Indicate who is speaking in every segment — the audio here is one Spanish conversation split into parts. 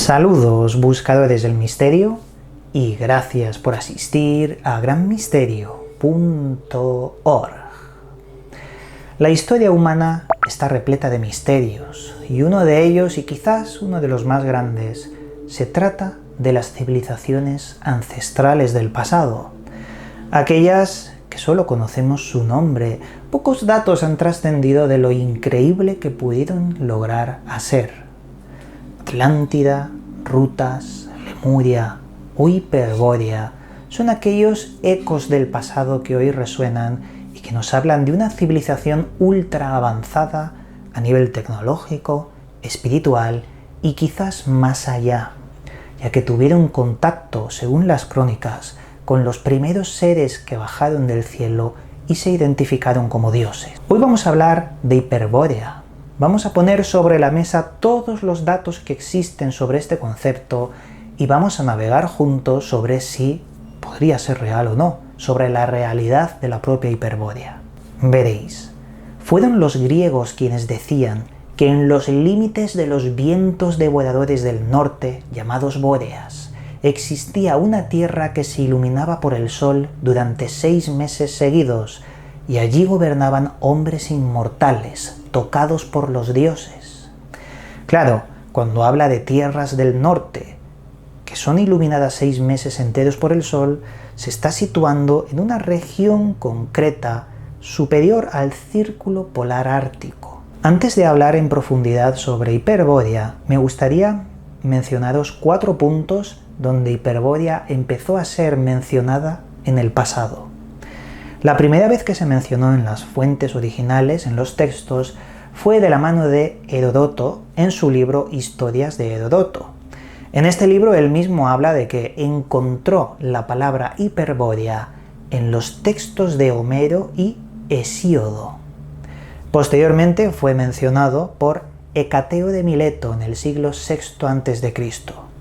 Speaker 1: Saludos buscadores del misterio y gracias por asistir a granmisterio.org. La historia humana está repleta de misterios y uno de ellos, y quizás uno de los más grandes, se trata de las civilizaciones ancestrales del pasado, aquellas que solo conocemos su nombre. Pocos datos han trascendido de lo increíble que pudieron lograr a ser. Atlántida, Rutas, Lemuria o Hiperbórea son aquellos ecos del pasado que hoy resuenan y que nos hablan de una civilización ultra avanzada a nivel tecnológico, espiritual y quizás más allá, ya que tuvieron contacto, según las crónicas, con los primeros seres que bajaron del cielo y se identificaron como dioses. Hoy vamos a hablar de Hiperbórea. Vamos a poner sobre la mesa todos los datos que existen sobre este concepto y vamos a navegar juntos sobre si podría ser real o no, sobre la realidad de la propia Hiperbórea. Veréis, fueron los griegos quienes decían que en los límites de los vientos devoradores del norte, llamados bóreas, existía una tierra que se iluminaba por el sol durante 6 meses seguidos, y allí gobernaban hombres inmortales, tocados por los dioses. Claro, cuando habla de tierras del norte, que son iluminadas 6 meses enteros por el sol, se está situando en una región concreta superior al círculo polar ártico. Antes de hablar en profundidad sobre Hiperbórea, me gustaría mencionaros 4 puntos donde Hiperbórea empezó a ser mencionada en el pasado. La primera vez que se mencionó en las fuentes originales, en los textos, fue de la mano de Heródoto en su libro Historias de Heródoto. En este libro él mismo habla de que encontró la palabra Hiperbórea en los textos de Homero y Hesíodo. Posteriormente fue mencionado por Hecateo de Mileto en el siglo VI a.C.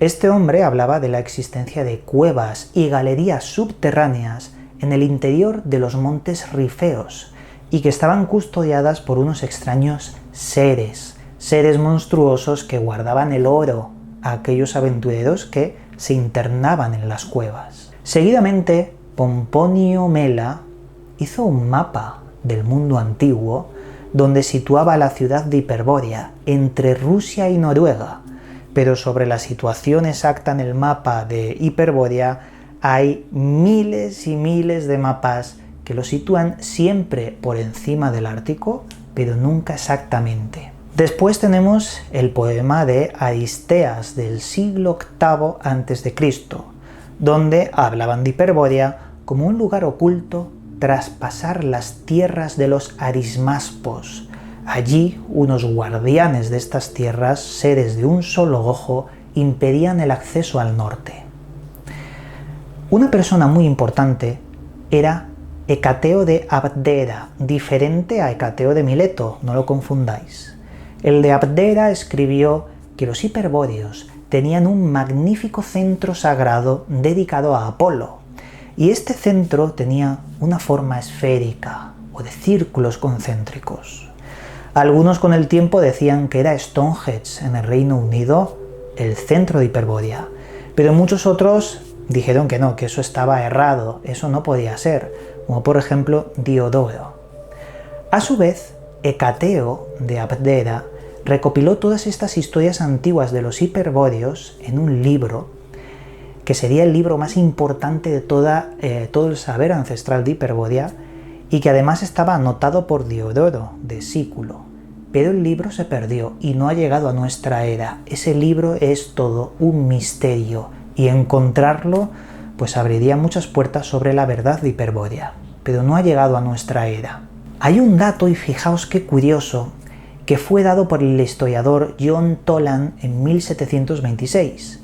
Speaker 1: Este hombre hablaba de la existencia de cuevas y galerías subterráneas en el interior de los montes rifeos y que estaban custodiadas por unos extraños seres monstruosos que guardaban el oro a aquellos aventureros que se internaban en las cuevas. Seguidamente, Pomponio Mela hizo un mapa del mundo antiguo donde situaba la ciudad de Hiperbórea entre Rusia y Noruega, pero sobre la situación exacta en el mapa de Hiperbórea hay miles y miles de mapas que lo sitúan siempre por encima del Ártico, pero nunca exactamente. Después tenemos el poema de Aristeas del siglo VIII a.C., donde hablaban de Hiperbórea como un lugar oculto tras pasar las tierras de los Arismaspos. Allí, unos guardianes de estas tierras, seres de un solo ojo, impedían el acceso al norte. Una persona muy importante era Hecateo de Abdera, diferente a Hecateo de Mileto, no lo confundáis. El de Abdera escribió que los hiperbóreos tenían un magnífico centro sagrado dedicado a Apolo, y este centro tenía una forma esférica o de círculos concéntricos. Algunos con el tiempo decían que era Stonehenge en el Reino Unido, el centro de Hiperbórea, pero muchos otros dijeron que no, que eso estaba errado, eso no podía ser, como por ejemplo Diodoro. A su vez, Hecateo de Abdera recopiló todas estas historias antiguas de los hiperbóreos en un libro, que sería el libro más importante de todo el saber ancestral de Hiperbórea, y que además estaba anotado por Diodoro de Sículo. Pero el libro se perdió y no ha llegado a nuestra era. Ese libro es todo un misterio, y encontrarlo pues abriría muchas puertas sobre la verdad de Hiperbórea, pero no ha llegado a nuestra era. Hay un dato, y fijaos qué curioso, que fue dado por el historiador John Toland en 1726.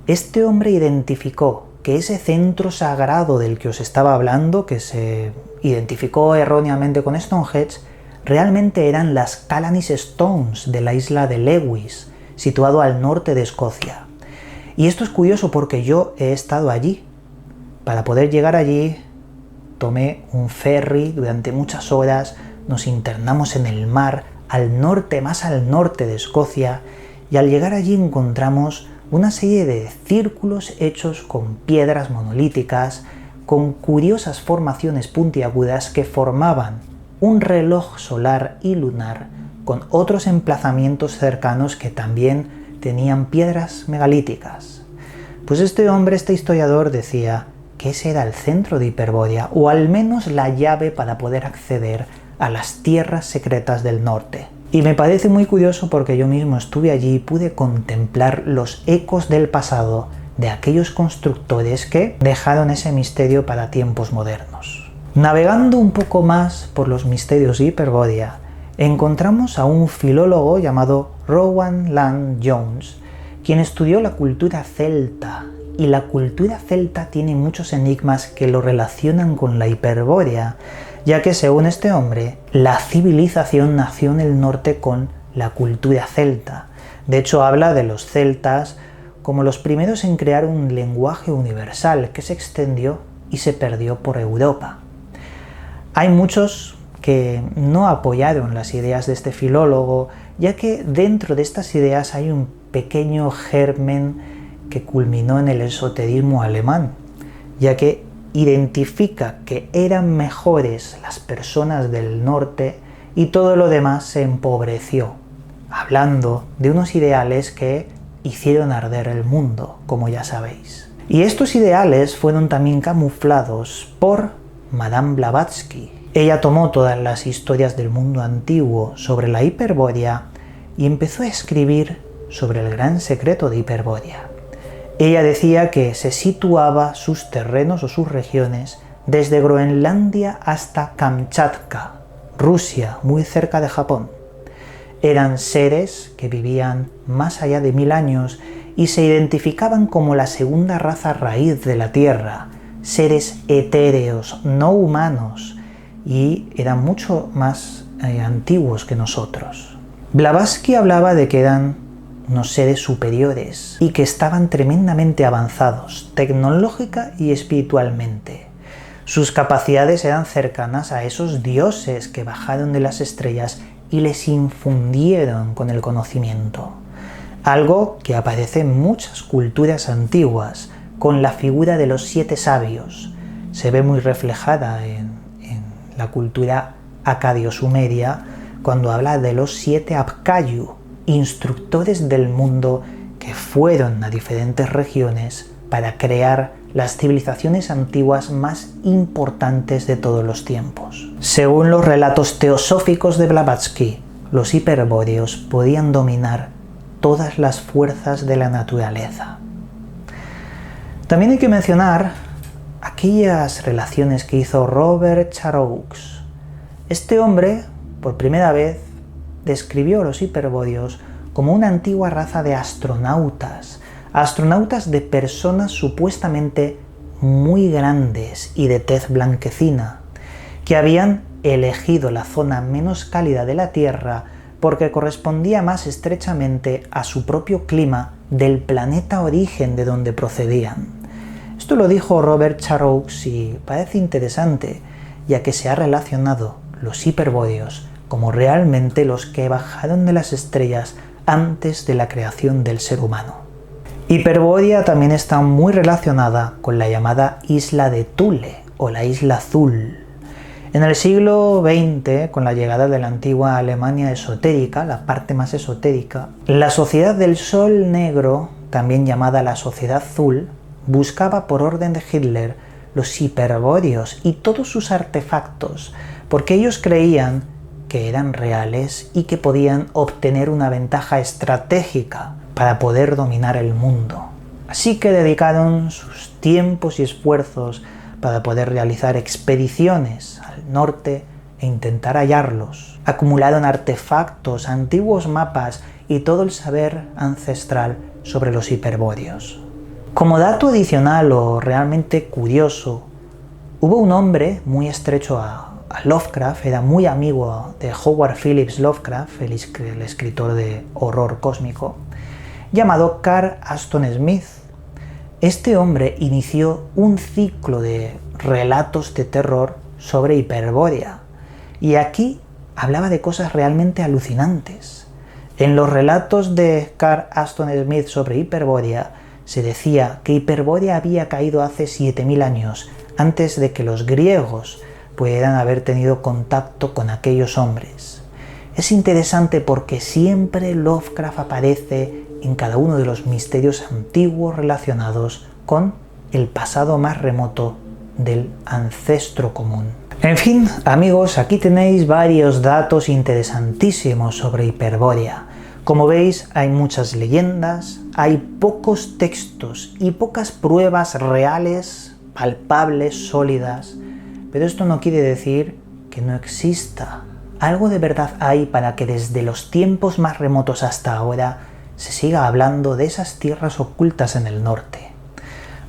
Speaker 1: Este hombre identificó que ese centro sagrado del que os estaba hablando, que se identificó erróneamente con Stonehenge, realmente eran las Calanis Stones de la isla de Lewis, situado al norte de Escocia. Y esto es curioso porque yo he estado allí. Para poder llegar allí tomé un ferry durante muchas horas, nos internamos en el mar, al norte, más al norte de Escocia, y al llegar allí encontramos una serie de círculos hechos con piedras monolíticas, con curiosas formaciones puntiagudas que formaban un reloj solar y lunar con otros emplazamientos cercanos que también tenían piedras megalíticas. Pues este hombre, este historiador, decía que ese era el centro de Hiperbórea, o al menos la llave para poder acceder a las tierras secretas del norte. Y me parece muy curioso porque yo mismo estuve allí y pude contemplar los ecos del pasado de aquellos constructores que dejaron ese misterio para tiempos modernos. Navegando un poco más por los misterios de Hiperbórea, encontramos a un filólogo llamado Rowan Lang Jones, quien estudió la cultura celta, y la cultura celta tiene muchos enigmas que lo relacionan con la Hiperbórea, ya que según este hombre, la civilización nació en el norte con la cultura celta. De hecho, habla de los celtas como los primeros en crear un lenguaje universal que se extendió y se perdió por Europa. Hay muchos que no apoyaron las ideas de este filólogo, ya que dentro de estas ideas hay un pequeño germen que culminó en el esoterismo alemán, ya que identifica que eran mejores las personas del norte y todo lo demás se empobreció, hablando de unos ideales que hicieron arder el mundo, como ya sabéis. Y estos ideales fueron también camuflados por Madame Blavatsky. Ella tomó todas las historias del mundo antiguo sobre la Hiperbórea y empezó a escribir sobre el gran secreto de Hiperbórea. Ella decía que se situaba sus terrenos o sus regiones desde Groenlandia hasta Kamchatka, Rusia, muy cerca de Japón. Eran seres que vivían más allá de 1000 años y se identificaban como la segunda raza raíz de la Tierra, seres etéreos, no humanos, y eran mucho más antiguos que nosotros. Blavatsky hablaba de que eran unos seres superiores y que estaban tremendamente avanzados, tecnológica y espiritualmente. Sus capacidades eran cercanas a esos dioses que bajaron de las estrellas y les infundieron con el conocimiento. Algo que aparece en muchas culturas antiguas, con la figura de los 7 sabios. Se ve muy reflejada en la cultura acadio-sumeria cuando habla de los 7 Apkayu, instructores del mundo que fueron a diferentes regiones para crear las civilizaciones antiguas más importantes de todos los tiempos. Según los relatos teosóficos de Blavatsky, los hiperbóreos podían dominar todas las fuerzas de la naturaleza. También hay que mencionar aquellas relaciones que hizo Robert Charroux. Este hombre, por primera vez, describió a los hiperbóreos como una antigua raza de astronautas de personas supuestamente muy grandes y de tez blanquecina, que habían elegido la zona menos cálida de la Tierra porque correspondía más estrechamente a su propio clima del planeta origen de donde procedían. Esto lo dijo Robert Charroux y parece interesante, ya que se ha relacionado los hiperbóreos como realmente los que bajaron de las estrellas antes de la creación del ser humano. Hiperbórea también está muy relacionada con la llamada Isla de Thule o la Isla Azul. En el siglo XX, con la llegada de la antigua Alemania esotérica, la parte más esotérica, la Sociedad del Sol Negro, también llamada la Sociedad Azul, buscaba por orden de Hitler los hiperbóreos y todos sus artefactos, porque ellos creían que eran reales y que podían obtener una ventaja estratégica para poder dominar el mundo. Así que dedicaron sus tiempos y esfuerzos para poder realizar expediciones al norte e intentar hallarlos. Acumularon artefactos, antiguos mapas y todo el saber ancestral sobre los hiperbóreos. Como dato adicional o realmente curioso, hubo un hombre muy estrecho a Lovecraft, era muy amigo de Howard Phillips Lovecraft, el escritor de horror cósmico, llamado Carl Aston Smith. Este hombre inició un ciclo de relatos de terror sobre Hiperbórea, y aquí hablaba de cosas realmente alucinantes. En los relatos de Carl Aston Smith sobre Hiperbórea se decía que Hiperbórea había caído hace 7000 años, antes de que los griegos pudieran haber tenido contacto con aquellos hombres. Es interesante porque siempre Lovecraft aparece en cada uno de los misterios antiguos relacionados con el pasado más remoto del ancestro común. En fin, amigos, aquí tenéis varios datos interesantísimos sobre Hiperbórea. Como veis, hay muchas leyendas, hay pocos textos y pocas pruebas reales, palpables, sólidas, pero esto no quiere decir que no exista. Algo de verdad hay para que desde los tiempos más remotos hasta ahora se siga hablando de esas tierras ocultas en el norte.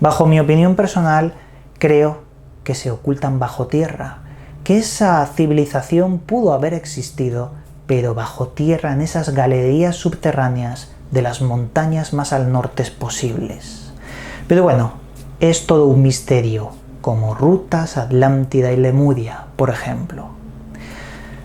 Speaker 1: Bajo mi opinión personal, creo que se ocultan bajo tierra, que esa civilización pudo haber existido, pero bajo tierra en esas galerías subterráneas de las montañas más al norte posibles. Pero bueno, es todo un misterio, como rutas Atlántida y Lemuria, por ejemplo.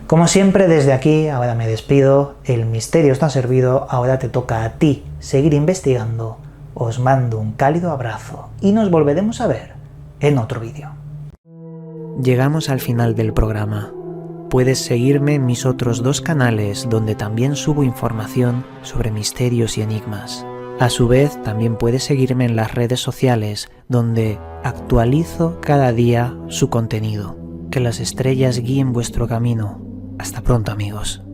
Speaker 1: Como siempre, desde aquí, ahora me despido, el misterio está servido, ahora te toca a ti seguir investigando. Os mando un cálido abrazo y nos volveremos a ver en otro vídeo.
Speaker 2: Llegamos al final del programa. Puedes seguirme en mis otros 2 canales donde también subo información sobre misterios y enigmas. A su vez, también puedes seguirme en las redes sociales donde actualizo cada día su contenido. Que las estrellas guíen vuestro camino. Hasta pronto, amigos.